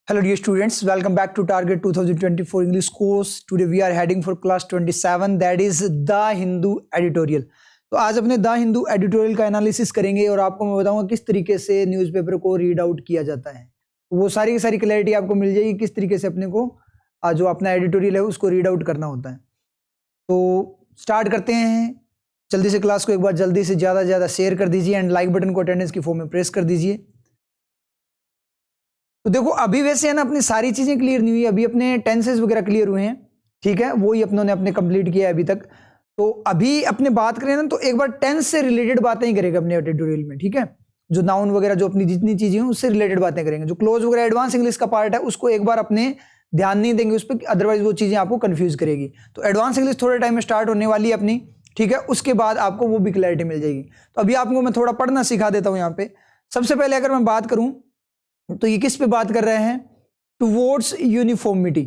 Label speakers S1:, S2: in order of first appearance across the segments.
S1: Hello dear students, welcome back to Target 2024 English course. Today we are heading for class 27, that is The Hindu editorial. तो आज अपने the Hindu editorial का analysis करेंगे और आपको मैं बताऊंगा किस तरीके से न्यूज़पेपर को रीड आउट किया जाता है। वो सारी की सारी क्लैरिटी आपको मिल जाएगी किस तरीके से अपने को जो अपना एडिटोरियल है उसको रीड आउट करना होता है। तो स्टार्ट करते हैं जल्दी से। क्लास को एक बार जल्दी से ज़्यादा से ज़्यादा शेयर कर दीजिए एंड लाइक बटन को अटेंडेंस की फॉर्म में प्रेस कर दीजिए। तो देखो अभी वैसे है ना अपनी सारी चीजें क्लियर नहीं हुई, अभी अपने टेंसेस वगैरह क्लियर हुए हैं, ठीक है, वो ही अपनों ने अपने कंप्लीट किया है अभी तक। तो अभी अपने बात करें ना तो एक बार टेंस से रिलेटेड बातें ही करेंगे अपने एडिटोरियल में, ठीक है। जो नाउन वगैरह जो अपनी जितनी चीजें हैं उससे रिलेटेड बातें करेंगे। जो क्लोज वगैरह एडवांस इंग्लिश का पार्ट है उसको एक बार अपने ध्यान नहीं देंगे उस पर, अदरवाइज वो चीजें आपको कंफ्यूज करेगी। तो एडवांस इंग्लिश थोड़े टाइम में स्टार्ट होने वाली है अपनी, ठीक है, उसके बाद आपको वो भी क्लैरिटी मिल जाएगी। तो अभी आपको मैं थोड़ा पढ़ना सिखा देता हूँ। यहाँ पे सबसे पहले अगर मैं बात करूँ तो ये किस पे बात कर रहे हैं, टुवर्ड्स यूनिफॉर्मिटी,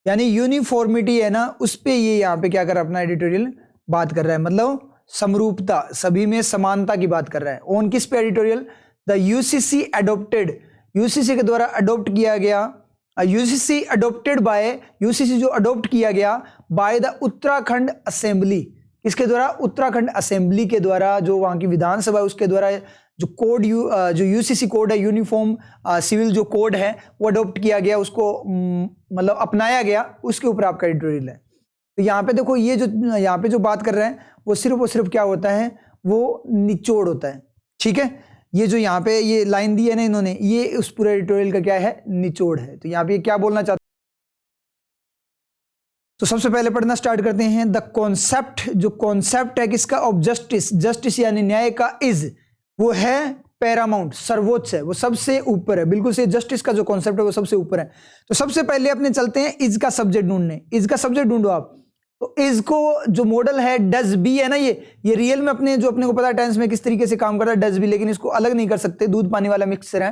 S1: यानी यूनिफॉर्मिटी है ना उस पे ये यहाँ पे क्या कर रहा है अपना एडिटोरियल बात कर रहा है, मतलब समरूपता, सभी में समानता की बात कर रहा है। ऑन किस पे editorial, the UCC adopted, UCC के द्वारा अडोप्ट किया गया, यूसीसी अडोप्टेड बाय, यूसीसी जो अडोप्ट किया गया बाय द उत्तराखंड असेंबली, इसके द्वारा उत्तराखंड असेंबली के द्वारा, जो वहां की विधानसभा है उसके द्वारा जो कोड जो यूसीसी कोड है, यूनिफॉर्म सिविल जो कोड है वो अडोप्ट किया गया, उसको मतलब अपनाया गया, उसके ऊपर आपका एडिटोरियल है। तो यहाँ पे देखो ये जो यहाँ पे जो बात कर रहे हैं वो सिर्फ क्या होता है, वो निचोड़ होता है, ठीक है। ये जो यहाँ पे ये लाइन दी है ना इन्होंने, ये उस पूरे एडिटोरियल का क्या है, निचोड़ है। तो यहाँ पे क्या बोलना चाहते, तो सबसे पहले पढ़ना स्टार्ट करते हैं। द कॉन्सेप्ट, जो कॉन्सेप्ट है किसका, ऑफ जस्टिस, जस्टिस यानी न्याय का, इज वो है पैरामाउंट, सर्वोच्च है, वो सबसे ऊपर है, बिल्कुल से जस्टिस का जो कॉन्सेप्ट है वो सबसे ऊपर है। तो सबसे पहले अपने चलते हैं इज का सब्जेक्ट ढूंढने। इज का सब्जेक्ट ढूंढो आप। तो इज को जो मॉडल है डज बी है ना, ये रियल में अपने जो अपने को पता है टेंस में किस तरीके से काम करता है डज बी, लेकिन इसको अलग नहीं कर सकते, दूध पानी वाला मिक्सचर है।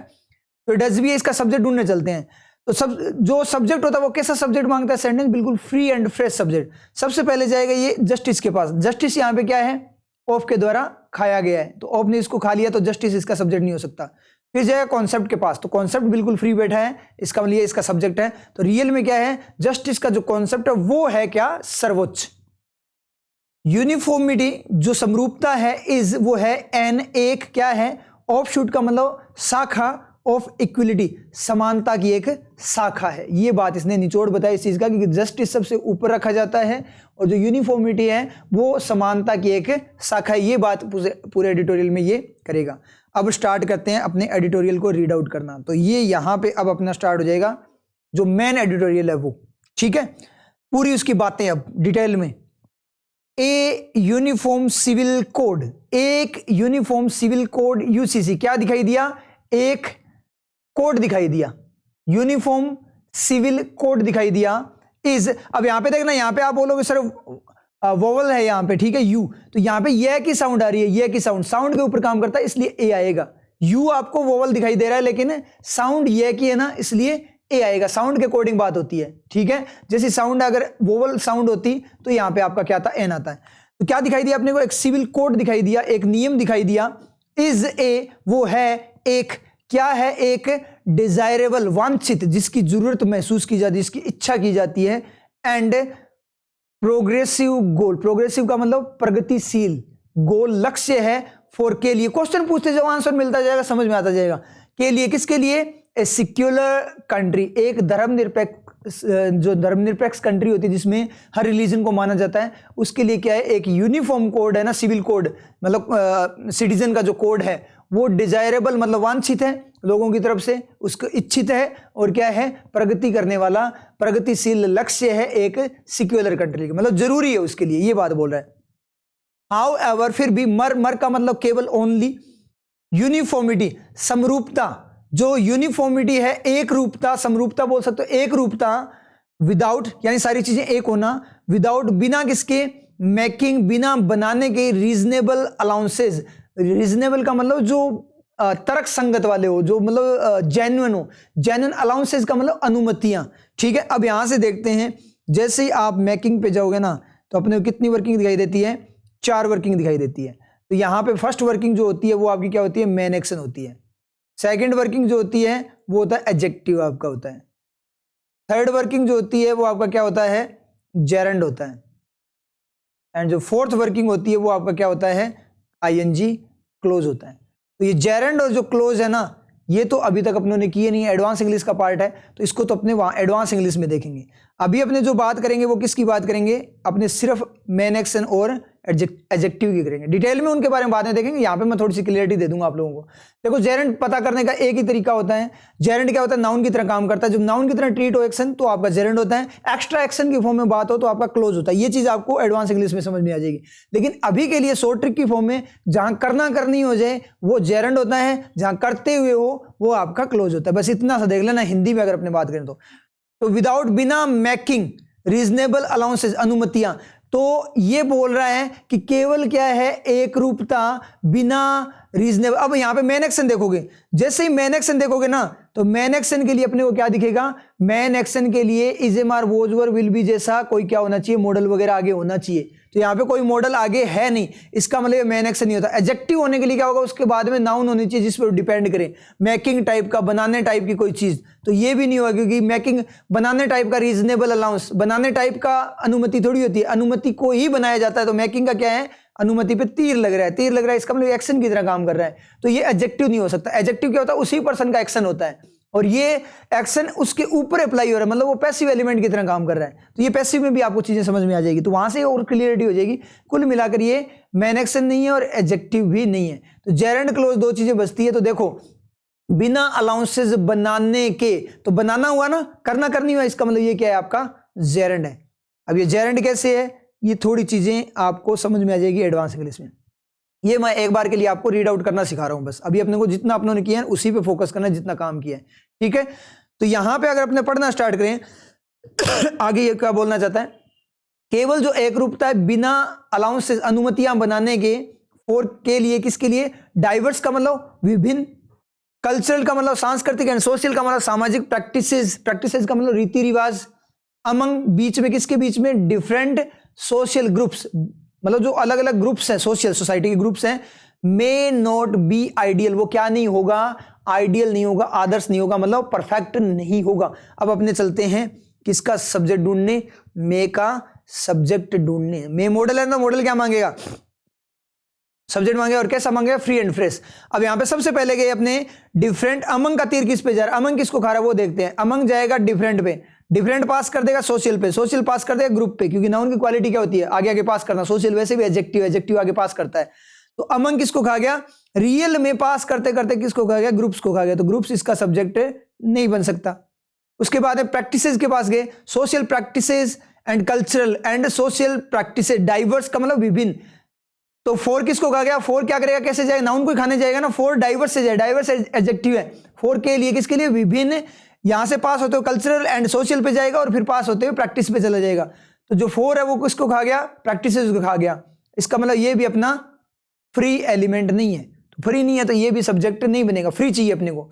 S1: तो डज बी है, इसका सब्जेक्ट ढूंढने चलते हैं। तो सब जो सब्जेक्ट होता है वो कैसा सब्जेक्ट मांगता है, सेंटेंस बिल्कुल फ्री एंड फ्रेश सब्जेक्ट। सबसे पहले जाएगा ये जस्टिस के पास। जस्टिस यहाँ पे क्या है, ऑफ के द्वारा खाया गया है, तो ऑफ ने इसको खा लिया तो जस्टिस इसका सब्जेक्ट नहीं हो सकता। फिर जाएगा कॉन्सेप्ट के पास, तो कॉन्सेप्ट बिल्कुल फ्री बैठा है, इसका मतलब इसका सब्जेक्ट है। तो रियल में क्या है, जस्टिस का जो कॉन्सेप्ट है वो है क्या, सर्वोच्च। यूनिफॉर्मिटी जो समरूपता है, इज वो है एन, एक क्या है, ऑफशूट का मतलब शाखा, ऑफ इक्विलिटी समानता की एक शाखा है। ये बात इसने निचोड़ बताया इस चीज का कि जस्टिस सबसे ऊपर रखा जाता है और जो यूनिफॉर्मिटी है वो समानता की एक शाखा है। ये बात पूरे एडिटोरियल में ये करेगा। अब स्टार्ट करते हैं अपने एडिटोरियल को रीड आउट करना। तो ये यहाँ पे अब अपना स्टार्ट हो जाएगा जो मेन एडिटोरियल है वो, ठीक है, पूरी उसकी बातें अब डिटेल में। ए यूनिफॉर्म सिविल कोड, एक यूनिफॉर्म सिविल कोड यूसीसी, क्या दिखाई दिया, एक कोड दिखाई दिया, यूनिफॉर्म सिविल कोड दिखाई दिया। इज, अब यहां पे देखना, यहां पे आप बोलोगे सर वोवल है यहाँ पे, ठीक है, यू, तो यहां पे ये की साउंड आ रही है, ये की साउंड, साउंड के ऊपर काम करता है इसलिए ए आएगा। यू आपको वोवल दिखाई दे रहा है लेकिन साउंड ये की है ना, इसलिए ए आएगा। साउंड के अकॉर्डिंग बात होती है, ठीक है। जैसे साउंड अगर वोवल साउंड होती तो यहां पे आपका क्या आता, एन आता है। तो क्या दिखाई दिया अपने को, एक सिविल कोड दिखाई दिया, एक नियम दिखाई दिया। इज ए वो है एक, क्या है, एक डिजायरेबल, वांछित, जिसकी जरूरत महसूस की जाती है, जिसकी इच्छा की जाती है, एंड प्रोग्रेसिव गोल, प्रोग्रेसिव का मतलब प्रगतिशील गोल, लक्ष्य है, फॉर के लिए, क्वेश्चन पूछते जाओ आंसर मिलता जाएगा, समझ में आता जाएगा, के लिए, किसके लिए, ए सिक्युलर कंट्री, एक धर्मनिरपेक्ष, जो धर्मनिरपेक्ष कंट्री होती है जिसमें हर रिलीजन को माना जाता है, उसके लिए क्या है, एक यूनिफॉर्म कोड है ना, सिविल कोड, मतलब सिटीजन का जो कोड है वो डिजायरेबल मतलब वांछित है लोगों की तरफ से, उसको इच्छित है, और क्या है, प्रगति करने वाला, प्रगतिशील लक्ष्य है एक सिक्युलर कंट्री का, मतलब जरूरी है उसके लिए, ये बात बोल रहा है। हाउ एवर, फिर भी, मर का मतलब केवल, ओनली, यूनिफॉर्मिटी समरूपता, जो यूनिफॉर्मिटी है एक रूपता, समरूपता बोल सकते हो, एक रूपता, विदाउट यानी सारी चीजें एक होना, विदाउट बिना किसके, मेकिंग बिना बनाने के, रीजनेबल अलाउंसेज, रीजनेबल का मतलब जो तर्क संगत वाले हो, जो मतलब जेन्युइन हो, जेन्युइन अलाउंसेज का मतलब अनुमतियां, ठीक है। अब यहां से देखते हैं, जैसे ही आप मेकिंग पे जाओगे ना तो अपने को कितनी वर्किंग दिखाई देती है, 4 वर्किंग दिखाई देती है। तो यहां पे फर्स्ट वर्किंग जो होती है वो आपकी क्या होती है, मेन एक्शन होती है। सेकंड वर्किंग जो होती है वो होता है एडजेक्टिव आपका होता है। थर्ड वर्किंग जो होती है वो आपका क्या होता है, जेरेंड होता है। एंड जो फोर्थ वर्किंग होती है वो आपका क्या होता है, आईएनजी क्लोज होता है। तो ये जेरेंड और जो क्लोज है ना, ये तो अभी तक अपनों ने किए नहीं, एडवांस इंग्लिश का पार्ट है, तो इसको तो अपने वहाँ एडवांस इंग्लिश में देखेंगे। अभी अपने जो बात करेंगे वो किसकी बात करेंगे, अपने सिर्फ मेन एक्शन और एडजेक्टिव की करेंगे। डिटेल में उनके बारे में बाद में देखेंगे, यहाँ पे मैं थोड़ी सी क्लियरिटी दे दूंगा आप लोगों को। देखो जेरेंड पता करने का एक ही तरीका होता है, जेरेंड क्या होता है, नाउन की तरह काम करता है। जब नाउन की तरह ट्रीट हो एक्शन तो आपका जेरेंड होता है, एक्स्ट्रा एक्शन की फॉर्म में बात हो तो आपका क्लोज होता है। ये चीज आपको एडवांस इंग्लिश में समझ में आ जाएगी। लेकिन अभी के लिए शॉर्ट ट्रिक की फॉर्म में जहां करना करनी हो जाए वो जेरेंड होता है, जहां करते हुए हो वो आपका क्लोज होता है। बस इतना सा देख लेना हिंदी में अगर अपने बात करें तो विदाउट, बिना मेकिंग रीजनेबल अलाउंसेस, अनुमतियां। तो ये बोल रहा है कि केवल क्या है, एक रूपता, बिना रीजनेबल। अब यहां पे मेन एक्शन देखोगे, जैसे ही मेन एक्शन देखोगे ना तो मेन एक्शन के लिए अपने को क्या दिखेगा, मेन एक्शन के लिए is am are was were will be जैसा कोई क्या होना चाहिए, मॉडल वगैरह आगे होना चाहिए। तो यहाँ पे कोई मॉडल आगे है नहीं, इसका मतलब मेन एक्शन नहीं होता। एडजेक्टिव होने के लिए क्या होगा, उसके बाद में नाउन होनी चाहिए जिस पर डिपेंड करे, मेकिंग टाइप का, बनाने टाइप की कोई चीज। तो ये भी नहीं होगा क्योंकि मेकिंग, बनाने टाइप का रीजनेबल अलाउंस, बनाने टाइप का अनुमति थोड़ी होती है, अनुमति को ही बनाया जाता है। तो मेकिंग का क्या है, अनुमति पे तीर लग रहा है, तीर लग रहा है, इसका मतलब एक्शन की तरह काम कर रहा है। तो ये एडजेक्टिव नहीं हो सकता। एडजेक्टिव क्या होता है, उसी पर्सन का एक्शन होता है और ये एक्शन उसके ऊपर अप्लाई हो रहा है, मतलब वो पैसिव एलिमेंट की तरह काम कर रहा है। तो ये पैसिव में भी आपको चीजें समझ में आ जाएगी, तो वहां से और क्लियरिटी हो जाएगी। कुल मिलाकर ये मेन एक्शन नहीं है और एडजेक्टिव भी नहीं है। तो जेरेंड क्लोज दो चीजें बचती है। तो देखो बिना अलाउंसेस बनाने के, तो बनाना हुआ ना, करना करनी हुआ, इसका मतलब ये क्या है, आपका जेरेंड है। अब ये जेरेंड कैसे है, ये थोड़ी चीजें आपको समझ में आ जाएगी एडवांस इंग्लिश में। ये मैं एक बार के लिए आपको रीड आउट करना सिखा रहा हूं बस। अभी अपने को जितना अपनों ने किया है उसी पे फोकस करना है, जितना काम किया है, ठीक है। तो यहां पे अगर अपने पढ़ना स्टार्ट करें आगे ये क्या बोलना चाहता है, केवल जो एक रूपता है बिना अलाउंसेस, अनुमतियां बनाने के, फॉर के लिए, किसके लिए, डाइवर्स का मतलब विभिन्न, कल्चरल का मतलब सांस्कृतिक, एंड सोशल का मतलब सामाजिक, प्रैक्टिसेस, प्रैक्टिसेस का मतलब रीति रिवाज, अमंग बीच में, किसके बीच में, डिफरेंट सोशल ग्रुप्स, मतलब जो अलग अलग ग्रुप्स हैं, सोशल सोसाइटी के ग्रुप्स हैं, मे नॉट बी आइडियल, वो क्या नहीं होगा, आइडियल नहीं होगा, आदर्श नहीं होगा, मतलब परफेक्ट नहीं होगा। अब अपने चलते हैं किसका सब्जेक्ट ढूंढने, मे का सब्जेक्ट ढूंढने। मे मॉडल है ना, मॉडल क्या मांगेगा, सब्जेक्ट मांगेगा, और कैसा मांगेगा, फ्री एंड फ्रेश। अब यहां पे सबसे पहले गए अपने डिफरेंट, अमंग का तीर किस पे जा रहा है, अमंग किसको खा रहा है वो देखते हैं। अमंग जाएगा डिफरेंट पे, डिफरेंट पास कर देगा सोशल पे, सोशल पास कर देगा ग्रुप पे, क्योंकि नाउन की क्वालिटी क्या होती है, आगे आगे पास करना, सोशल वैसे भी एडजेक्टिव, एडजेक्टिव आगे पास करता है। तो अमंग किसको खा गया, रियल में पास करते करते किसको खा गया, ग्रुप्स को खा गया। तो ग्रुप्स इसका सब्जेक्ट नहीं बन सकता। उसके बाद प्रैक्टिसेस के पास गए, social practices and cultural and social practices, diverse का मतलब विभिन्न। तो फोर किसको कहा गया, फोर क्या करेगा, कैसे जाएगा, नाउन को खाने जाएगा ना, फोर डाइवर्स से जाए, डाइवर्स एडजेक्टिव है। फोर के लिए, किसके लिए, विभिन्न, यहां से पास होते हुए कल्चरल एंड सोशल पे जाएगा और फिर पास होते हुए प्रैक्टिस पे चला जाएगा। तो जो फोर है वो किसको खा गया, प्रैक्टिसेस को खा गया। इसका मतलब ये भी अपना फ्री एलिमेंट नहीं है, तो फ्री नहीं है तो ये भी सब्जेक्ट नहीं बनेगा, फ्री चाहिए अपने को।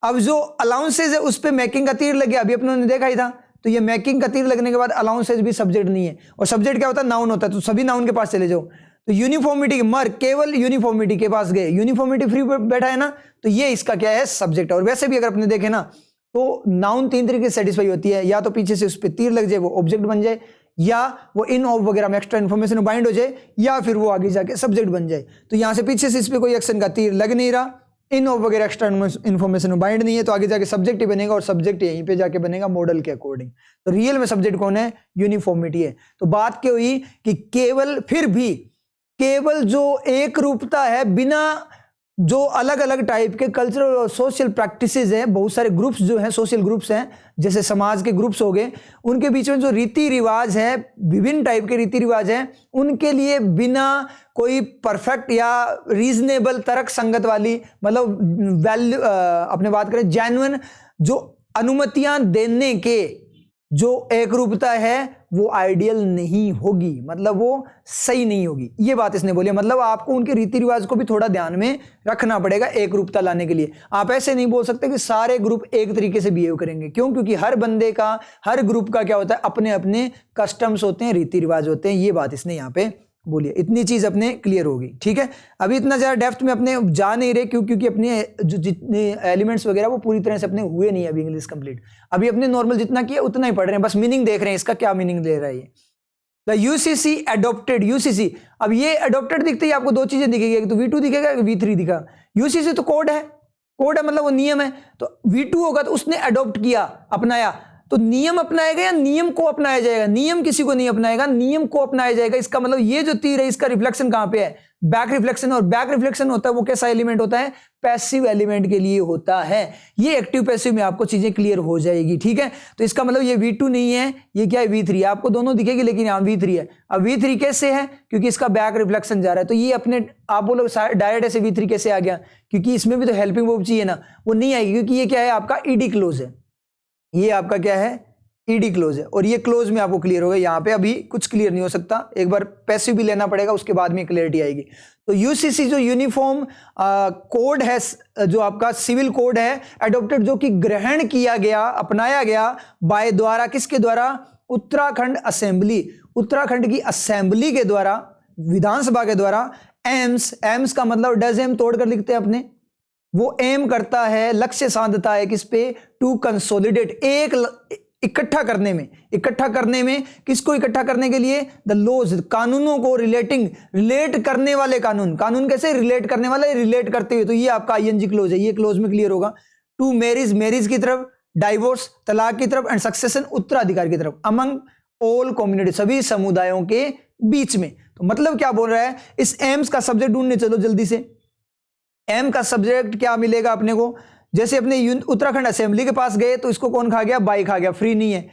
S1: अब जो अलाउंसेज है उस पर मैकिंग का तीर लग गया, अभी अपने देखा ही था। तो ये मैकिंग का तीर लगने के बाद अलाउंसेज भी सब्जेक्ट नहीं है, और सब्जेक्ट क्या होता है, नाउन होता है। तो सभी नाउन के पास चले जाओ। तो यूनिफॉर्मिटी, मर केवल यूनिफॉर्मिटी के पास गए, यूनिफॉर्मिटी फ्री बैठा है ना, तो ये इसका क्या है, सब्जेक्ट। और वैसे भी अगर अपने देखे ना तो नाउन तीन तरीके से सेटिस्फाई होती है, या तो पीछे से उस पर तीर लग जाए वो ऑब्जेक्ट बन जाए, या वो इन ऑफ वगैरह में एक्स्ट्रा इन्फॉर्मेशन बाइंड हो जाए, या फिर वो आगे जाके सब्जेक्ट बन जाए। तो यहां से पीछे से इस पर कोई एक्शन का तीर लग नहीं रहा, इन ऑफ वगैरह एक्स्ट्रा इन्फॉर्मेशन बाइंड नहीं है, तो आगे जाके सब्जेक्ट ही बनेगा, और सब्जेक्ट यहीं पे जाके बनेगा मॉडल के अकॉर्डिंग। तो रियल में सब्जेक्ट कौन है, यूनिफॉर्मिटी है। तो बात क्या हुई कि केवल, फिर भी केवल जो एक रूपता है, बिना जो अलग अलग टाइप के कल्चरल और सोशल प्रैक्टिसेस हैं, बहुत सारे ग्रुप्स जो हैं, सोशल ग्रुप्स हैं, जैसे समाज के ग्रुप्स हो गए, उनके बीच में जो रीति रिवाज है, विभिन्न टाइप के रीति रिवाज हैं, उनके लिए बिना कोई परफेक्ट या रीजनेबल, तर्क संगत वाली, मतलब वैल्यू, अपने बात करें जेन्युइन, जो अनुमतियां देने के जो एक रूपता है वो आइडियल नहीं होगी, मतलब वो सही नहीं होगी। ये बात इसने बोली, मतलब आपको उनके रीति रिवाज को भी थोड़ा ध्यान में रखना पड़ेगा एक रूपता लाने के लिए। आप ऐसे नहीं बोल सकते कि सारे ग्रुप एक तरीके से बिहेव करेंगे, क्यों, क्योंकि हर बंदे का, हर ग्रुप का क्या होता है, अपने अपने कस्टम्स होते हैं, रीति रिवाज होते हैं। ये बात इसने यहाँ पे बोलिए, इतनी चीज अपने क्लियर होगी, ठीक है। अभी इतना ज्यादा डेप्थ में अपने जा नहीं रहे, क्योंकि अपने जो जितने एलिमेंट्स वगैरह वो पूरी तरह से अपने हुए नहीं अभी इंग्लिश कंप्लीट। अभी अपने नॉर्मल जितना किया उतना ही पढ़ रहे हैं, बस मीनिंग देख रहे हैं इसका क्या मीनिंग दे रहा है ये। द यूसीसी एडॉप्टेड, यूसीसी, अब ये एडॉप्टेड दिखते ही आपको दो चीजें दिखेगी, एक तो V2 दिखेगा, एक V3 दिखा। यूसीसी तो कोड है, कोड है मतलब वो नियम है, तो V2 होगा तो उसने एडॉप्ट किया, अपनाया, तो नियम अपनाएगा या नियम को अपनाया जाएगा? नियम किसी को नहीं अपनाएगा, नियम को अपनाया जाएगा। इसका मतलब ये जो तीर है इसका रिफ्लेक्शन कहां पे है? Back reflection. और बैक रिफ्लेक्शन होता है वो कैसा एलिमेंट होता है? पैसिव एलिमेंट के लिए होता है। ये एक्टिव पैसिव में आपको चीजें क्लियर हो जाएगी, ठीक है। तो इसका मतलब ये V2 नहीं है, ये क्या है? V3 है। आपको दोनों दिखेगी लेकिन यहां V3 है। अब V3 कैसे है? क्योंकि इसका बैक रिफ्लेक्शन जा रहा है, तो ये अपने आप बोलो डायरेक्ट ऐसे V3 कैसे आ गया? क्योंकि इसमें भी तो हेल्पिंग वर्ब चाहिए ना, वो नहीं आएगी, क्योंकि ये क्या है? आपका ईडी क्लोज है। ये आपका क्या है? ईडी क्लोज है। और ये क्लोज में आपको क्लियर होगा, यहां पे अभी कुछ क्लियर नहीं हो सकता, एक बार पैसिव भी लेना पड़ेगा, उसके बाद में क्लियरिटी आएगी। तो यूसीसी जो यूनिफॉर्म कोड है, जो आपका सिविल कोड है एडॉप्टेड, जो कि ग्रहण किया गया, अपनाया गया बाय द्वारा, किसके द्वारा? उत्तराखंड असेंबली, उत्तराखंड की असेंबली के द्वारा, विधानसभा के द्वारा। एम्स, एम्स का मतलब डज एम तोड़कर लिखते हैं अपने, वो एम करता है, लक्ष्य साधता है किस पे? टू कंसोलिडेट, एक इकट्ठा करने में, इकट्ठा करने में किसको इकट्ठा करने के लिए? द लॉज, कानूनों को, रिलेटिंग, रिलेट करने वाले कानून, कानून कैसे? रिलेट करने वाले, रिलेट करते हुए, तो ये आपका आईएनजी क्लोज है, ये क्लोज में क्लियर होगा। टू मैरिज, मैरिज की तरफ, डाइवोर्स तलाक की तरफ, एंड सक्सेशन उत्तराधिकार की तरफ, अमंग ऑल कम्युनिटी, सभी समुदायों के बीच में। तो मतलब क्या बोल रहा है? इस एम्स का सब्जेक्ट ढूंढने चलो जल्दी से। एम का सब्जेक्ट क्या मिलेगा अपने को? जैसे अपने उत्तराखंड असेंबली के पास गए तो इसको कौन खा गया? बाई खा गया, फ्री नहीं है,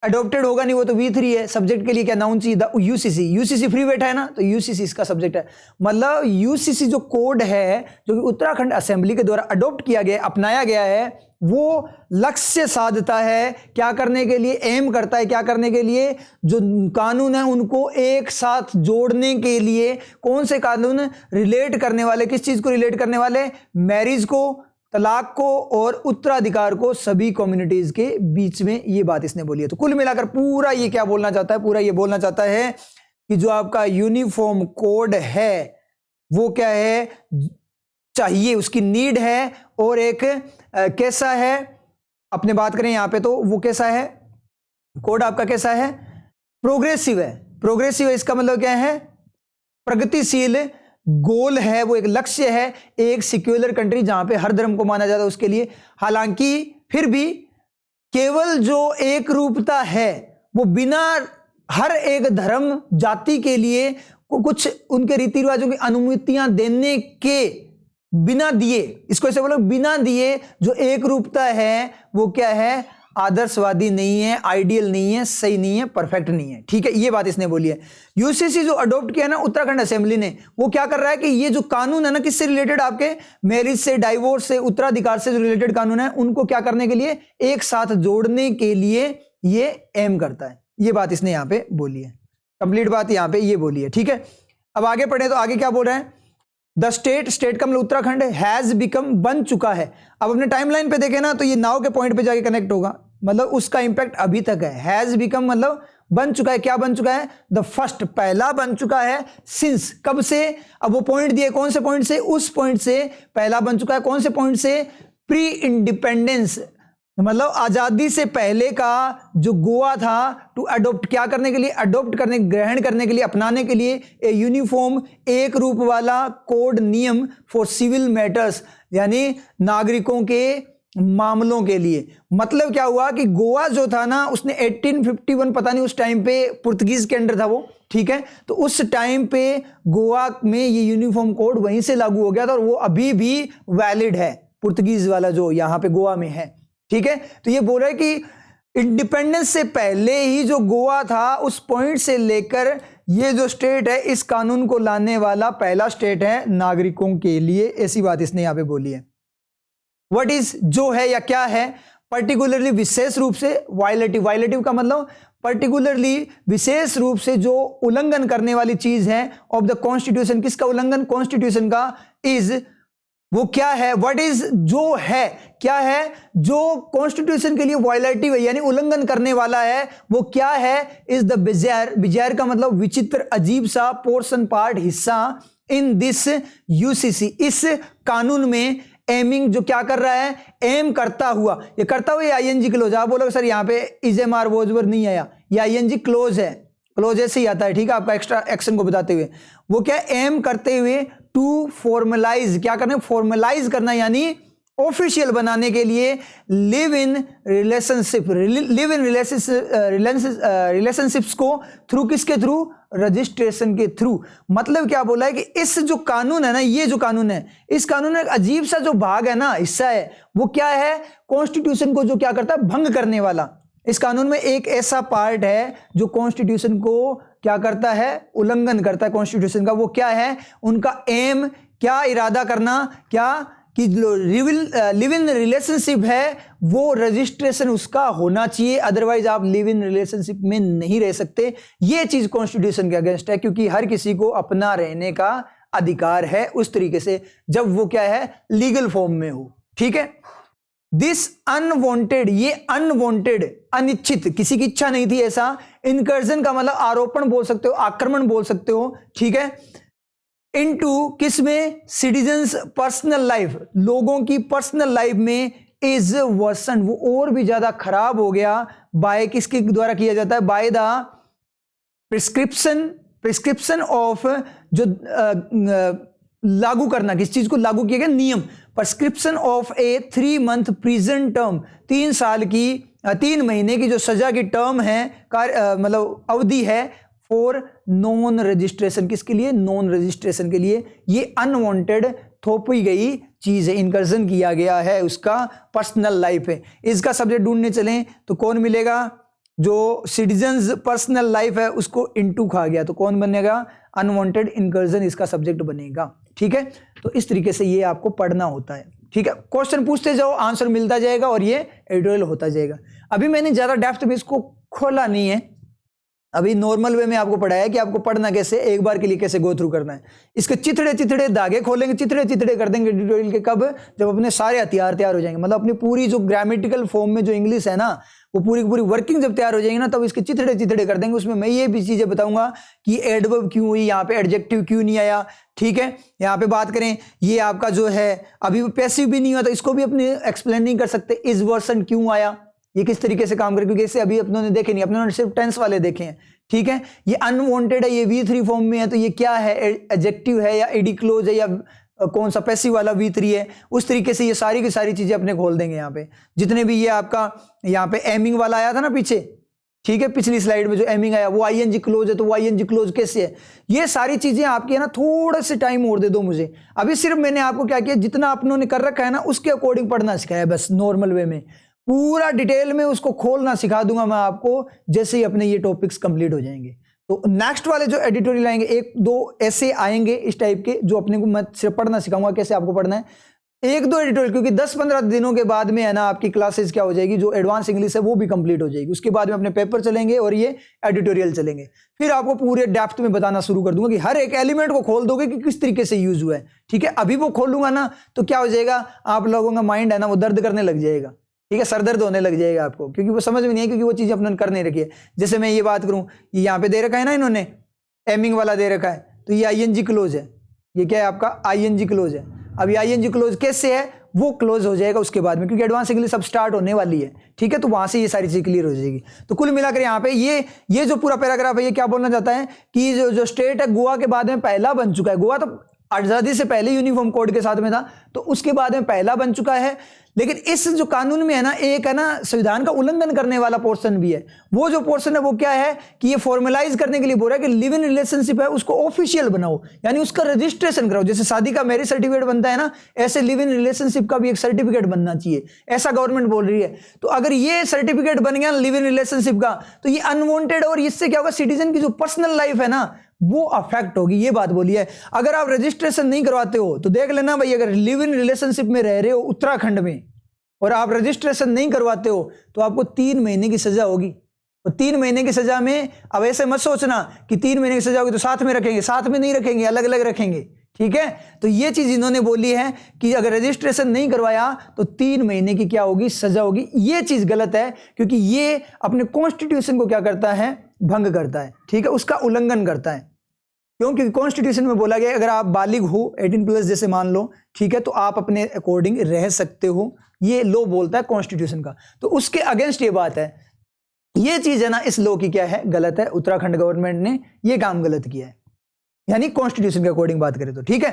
S1: एडॉप्टेड होगा नहीं, वो तो V3 है। सब्जेक्ट के लिए क्या नाउन चाहिए? द यूसीसी, यूसीसी फ्री बैठा है ना, तो यूसीसी इसका सब्जेक्ट है। मतलब यूसीसी जो कोड है, जो कि उत्तराखंड असेंबली के द्वारा अडॉप्ट किया गया, अपनाया गया है, वो लक्ष्य साधता है क्या करने के लिए? एम करता है क्या करने के लिए? जो कानून है उनको एक साथ जोड़ने के लिए। कौन से कानून? रिलेट करने वाले, किस चीज को रिलेट करने वाले? मैरिज को, तलाक को और उत्तराधिकार को सभी कम्युनिटीज के बीच में। ये बात इसने बोली है। तो कुल मिलाकर पूरा ये क्या बोलना चाहता है? पूरा ये बोलना चाहता है कि जो आपका यूनिफॉर्म कोड है वो क्या है? चाहिए, उसकी नीड है, और एक कैसा है? अपने बात करें यहां पे तो वो कैसा है? कोड आपका कैसा है? प्रोग्रेसिव है। प्रोग्रेसिव है, इसका मतलब क्या है? प्रगतिशील गोल है, वो एक लक्ष्य है, एक सिक्युलर कंट्री जहां पे हर धर्म को माना जाता है उसके लिए। हालांकि फिर भी केवल जो एक रूपता है वो बिना हर एक धर्म जाति के लिए कुछ उनके रीति रिवाजों की अनुमतियां देने के बिना दिए, इसको ऐसे बोलो, बिना दिए जो एक रूपता है वो क्या है? आदर्शवादी नहीं है, आइडियल नहीं है, सही नहीं है, परफेक्ट नहीं है, ठीक है। ये बात इसने बोली है। यूसीसी जो अडॉप्ट किया ना उत्तराखंड असेंबली ने, वो क्या कर रहा है कि ये जो कानून है ना, किससे रिलेटेड? आपके मैरिज से, डाइवोर्स से, उत्तराधिकार से जो रिलेटेड कानून है, उनको क्या करने के लिए? एक साथ जोड़ने के लिए ये एम करता है। ये बात इसने यहां पे बोली है, कंप्लीट बात यहां पे ये बोली है, ठीक है। अब आगे पढ़े तो आगे क्या बोल रहे हैं? द स्टेट, स्टेट का मतलब उत्तराखंड, हैज बिकम, बन चुका है। अब अपने टाइमलाइन पे देखे ना तो ये नाउ के पॉइंट पे जाके कनेक्ट होगा, मतलब उसका इंपैक्ट अभी तक है। हैज बिकम मतलब बन चुका है, क्या बन चुका है? द फर्स्ट, पहला बन चुका है। सिंस, कब से? अब वो पॉइंट दिए, कौन से पॉइंट से? उस पॉइंट से पहला बन चुका है। कौन से पॉइंट से? प्री इंडिपेंडेंस, मतलब आजादी से पहले का जो गोवा था, टू अडॉप्ट, क्या करने के लिए? अडॉप्ट करने, ग्रहण करने के लिए, अपनाने के लिए ए यूनिफॉर्म, एक रूप वाला कोड नियम फॉर सिविल मैटर्स, यानी नागरिकों के मामलों के लिए। मतलब क्या हुआ कि गोवा जो था ना, उसने 1851, पता नहीं उस टाइम पे पुर्तगीज के अंडर था वो, ठीक है। तो उस टाइम पे गोवा में ये यूनिफॉर्म कोड वहीं से लागू हो गया था, और वो अभी भी वैलिड है, पुर्तगीज वाला जो यहाँ पे गोवा में है, ठीक है। तो ये बोल रहा है कि इंडिपेंडेंस से पहले ही जो गोवा था, उस पॉइंट से लेकर ये जो स्टेट है, इस कानून को लाने वाला पहला स्टेट है नागरिकों के लिए। ऐसी बात इसने यहां पे बोली है। व्हाट इज, जो है या क्या है? पर्टिकुलरली, विशेष रूप से। वायलेटिव, वायलेटिव का मतलब पर्टिकुलरली, विशेष रूप से जो उल्लंघन करने वाली चीज है ऑफ द कॉन्स्टिट्यूशन। किसका उल्लंघन? कॉन्स्टिट्यूशन का। इज वो क्या है, व्हाट इज, जो है, क्या है जो कॉन्स्टिट्यूशन के लिए वायलेटिव है यानी उल्लंघन करने वाला है, वो क्या है, इज द बिजायर, बिजायर का मतलब विचित्र, अजीब सा, पोर्शन, पार्ट, हिस्सा, इन दिस यूसीसी, इस कानून में, एमिंग जो क्या कर रहा है, एम करता हुआ, ये करता हुआ आईएनजी क्लोज। आप बोलोगे सर यहाँ पे इज एम आर वोज वर नहीं आया, ये आईएनजी क्लोज है, क्लोज ऐसे ही आता है, ठीक है, आपका एक्स्ट्रा एक्शन को बताते हुए, वो क्या एम करते हुए टू फॉर्मलाइज, क्या करना, फॉर्मलाइज करना यानी ऑफिशियल बनाने के लिए, live in relationship, live in relationships को थ्रू, किसके थ्रू, रजिस्ट्रेशन के थ्रू। मतलब क्या बोला है कि इस जो कानून है ना, ये जो कानून है, इस कानून में एक अजीब सा जो भाग है ना, हिस्सा है, वो क्या है, कॉन्स्टिट्यूशन को जो क्या करता है, भंग करने वाला। इस कानून में एक ऐसा पार्ट है जो कॉन्स्टिट्यूशन को क्या करता है, उल्लंघन करता है कॉन्स्टिट्यूशन का। वो क्या है, उनका एम, क्या इरादा करना, क्या कि लिव इन रिलेशनशिप है, वो रजिस्ट्रेशन उसका होना चाहिए, अदरवाइज आप लिव इन रिलेशनशिप में नहीं रह सकते। ये चीज कॉन्स्टिट्यूशन के अगेंस्ट है, क्योंकि हर किसी को अपना रहने का अधिकार है उस तरीके से, जब वो क्या है, लीगल फॉर्म में हो, ठीक है। दिस अनवांटेड, ये अनवांटेड, अनिच्छित, किसी की इच्छा नहीं थी ऐसा, इनकर्जन का मतलब आरोपण बोल सकते हो, आक्रमण बोल सकते हो, ठीक है, इनटू किसमें, सिटीजन्स पर्सनल लाइफ, लोगों की पर्सनल लाइफ में, इज वर्सन, वो और भी ज्यादा खराब हो गया, बाय किसके द्वारा किया जाता है, बाय द प्रिस्क्रिप्शन ऑफ, जो लागू करना, किस चीज को लागू किया गया, नियम, prescription of A 3 month prison term, 3 साल की, 3 महीने की जो सजा की टर्म है, मतलब अवधि है, फॉर नॉन रजिस्ट्रेशन, किसके लिए, नॉन रजिस्ट्रेशन के लिए। ये अनवांटेड थोपी गई चीज है, इनकर्जन किया गया है, उसका पर्सनल लाइफ है। इसका सब्जेक्ट ढूंढने चलें तो कौन मिलेगा, जो सिटीजन्स पर्सनल लाइफ है उसको इनटू खा गया, तो कौन बनेगा, अनवांटेड इनकर्जन इसका सब्जेक्ट बनेगा, ठीक है। तो इस तरीके से ये आपको पढ़ना होता है, ठीक है। क्वेश्चन पूछते जाओ, आंसर मिलता जाएगा और ये एडिटोरियल होता जाएगा। अभी मैंने ज्यादा डेप्थ में इसको खोला नहीं है, अभी नॉर्मल वे में आपको पढ़ाया कि आपको पढ़ना कैसे, एक बार के लिए कैसे गो थ्रू करना है। इसके चिथड़े चिथड़े धागे खोलेंगे, चिथड़े चिथड़े कर देंगे एडिटोरियल के, कब, जब अपने सारे हथियार तैयार हो जाएंगे, मतलब अपनी पूरी जो ग्रामेटिकल फॉर्म में जो इंग्लिश है ना, वो पूरी की पूरी वर्किंग जब तैयार हो जाएगी ना, तब इसके चिथड़े चिथड़े कर देंगे। उसमें मैं ये भी चीजें बताऊंगा कि एडवर्ब क्यों हुई, यहाँ पे एडजेक्टिव क्यों नहीं आया, ठीक है। यहाँ पे बात करें, ये आपका जो है अभी पैसिव भी नहीं हुआ, तो इसको भी अपने एक्सप्लेन नहीं कर सकते, इस वर्सन क्यों आया, ये किस तरीके से काम करे, क्योंकि इसे अभी अपनों ने देखे नहीं, अपनों ने सिर्फ टेंस वाले देखे हैं, ठीक है। ये अनवांटेड है, ये V3 फॉर्म में है, तो ये क्या है, एडजेक्टिव है या एडी क्लोज है या कौन सा पैसिव वाला V3 है, उस तरीके से ये सारी की सारी चीजें अपने खोल देंगे। यहाँ पे जितने भी ये आपका यहाँ पे एमिंग वाला आया था ना पीछे, ठीक है, पिछली स्लाइड में जो एमिंग आया वो आईएनजी क्लोज है, तो वो आईएनजी क्लोज कैसे है, ये सारी चीजें आपकी है ना, थोड़ा सा टाइम और दे दो मुझे। अभी सिर्फ मैंने आपको क्या किया, जितना अपनों ने कर रखा है ना उसके अकॉर्डिंग पढ़ना सिखाया है, बस नॉर्मल वे में, पूरा डिटेल में उसको खोलना सिखा दूंगा मैं आपको जैसे ही अपने ये टॉपिक्स कंप्लीट हो जाएंगे। तो नेक्स्ट वाले जो एडिटोरियल आएंगे, 1-2 ऐसे आएंगे इस टाइप के, जो अपने को मैं सिर्फ पढ़ना सिखाऊंगा कैसे आपको पढ़ना है, 1-2 एडिटोरियल, क्योंकि 10-15 दिनों के बाद में है ना आपकी क्लासेस क्या हो जाएगी, जो एडवांस इंग्लिश है वो भी कंप्लीट हो जाएगी। उसके बाद में अपने पेपर चलेंगे और ये एडिटोरियल चलेंगे, फिर आपको पूरे डेप्थ में बताना शुरू कर दूंगा कि हर एक एलिमेंट को खोल दोगे कि किस तरीके से यूज हुआ है, ठीक है। अभी वो खोलूंगा ना तो क्या हो जाएगा, आप लोगों का माइंड है ना वो दर्द करने लग जाएगा, ठीक है, सरदर्द होने लग जाएगा आपको, क्योंकि वो समझ में नहीं है, क्योंकि वो चीज़ अपने कर नहीं रखी है। जैसे मैं ये बात करूं, ये यहाँ पे दे रखा है ना इन्होंने, एमिंग वाला दे रखा है, तो ये आईएनजी क्लोज है, ये क्या है आपका आईएनजी क्लोज है। अब ये आईएनजी क्लोज कैसे है, वो क्लोज हो जाएगा उसके बाद में, क्योंकि एडवांस इंग्लिश अब स्टार्ट होने वाली है, ठीक है, तो वहां से ये सारी चीज क्लियर हो जाएगी। तो कुल मिलाकर यहाँ पे ये जो पूरा पैराग्राफ है, ये क्या बोलना चाहता है कि जो स्टेट है गोवा के बाद में पहला बन चुका है, गोवा तो आजादी से पहले यूनिफॉर्म कोड के साथ में था, तो उसके बाद में पहला बन चुका है। लेकिन इस जो कानून में है ना, एक है ना संविधान का उल्लंघन करने वाला पोर्शन भी है। वो जो पोर्शन है वो क्या है कि ये फॉर्मलाइज करने के लिए बोल रहा है कि लिव इन रिलेशनशिप है उसको ऑफिशियल बनाओ, यानी उसका रजिस्ट्रेशन कराओ। जैसे शादी का मैरिज सर्टिफिकेट बनता है ना, ऐसे लिव इन रिलेशनशिप का भी एक सर्टिफिकेट बनना चाहिए, ऐसा गवर्नमेंट बोल रही है। तो अगर ये सर्टिफिकेट बन गया लिव इन रिलेशनशिप का, तो ये अनवांटेड, और इससे क्या होगा, सिटीजन की जो पर्सनल लाइफ है ना वो अफेक्ट होगी, ये बात बोली है। अगर आप रजिस्ट्रेशन नहीं करवाते हो तो देख लेना भाई, अगर लिव इन रिलेशनशिप में रह रहे हो उत्तराखंड में और आप रजिस्ट्रेशन नहीं करवाते हो तो आपको 3 महीने की सजा होगी। और 3 महीने की सजा में अब ऐसे मत सोचना कि 3 महीने की सजा होगी तो साथ में रखेंगे, साथ में नहीं रखेंगे, अलग अलग रखेंगे, ठीक है, तो ये चीज इन्होंने बोली है कि अगर रजिस्ट्रेशन नहीं करवाया तो 3 महीने की क्या होगी, सजा होगी। ये चीज गलत है, क्योंकि ये अपने कॉन्स्टिट्यूशन को क्या करता है, भंग करता है, ठीक है, उसका उल्लंघन करता है। क्यों? क्योंकि कॉन्स्टिट्यूशन में बोला गया अगर आप बालिग हो 18+ जैसे मान लो, ठीक है, तो आप अपने अकॉर्डिंग रह सकते हो, ये लॉ बोलता है कॉन्स्टिट्यूशन का। तो उसके अगेंस्ट ये बात है, ये चीज है ना, इस लॉ की क्या है, गलत है। उत्तराखंड गवर्नमेंट ने ये काम गलत किया है, यानी कॉन्स्टिट्यूशन के अकॉर्डिंग बात करें तो, ठीक है।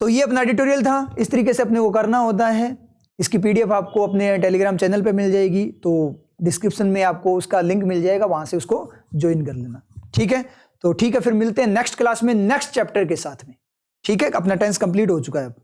S1: तो ये अपना एडिटोरियल था, इस तरीके से अपने को करना होता है। इसकी पीडीएफ आपको अपने टेलीग्राम चैनल पे मिल जाएगी, तो डिस्क्रिप्शन में आपको उसका लिंक मिल जाएगा, वहां से उसको ज्वाइन कर लेना, ठीक है। तो ठीक है, फिर मिलते हैं नेक्स्ट क्लास में नेक्स्ट चैप्टर के साथ में, ठीक है। अपना टेंस कंप्लीट हो चुका है अब।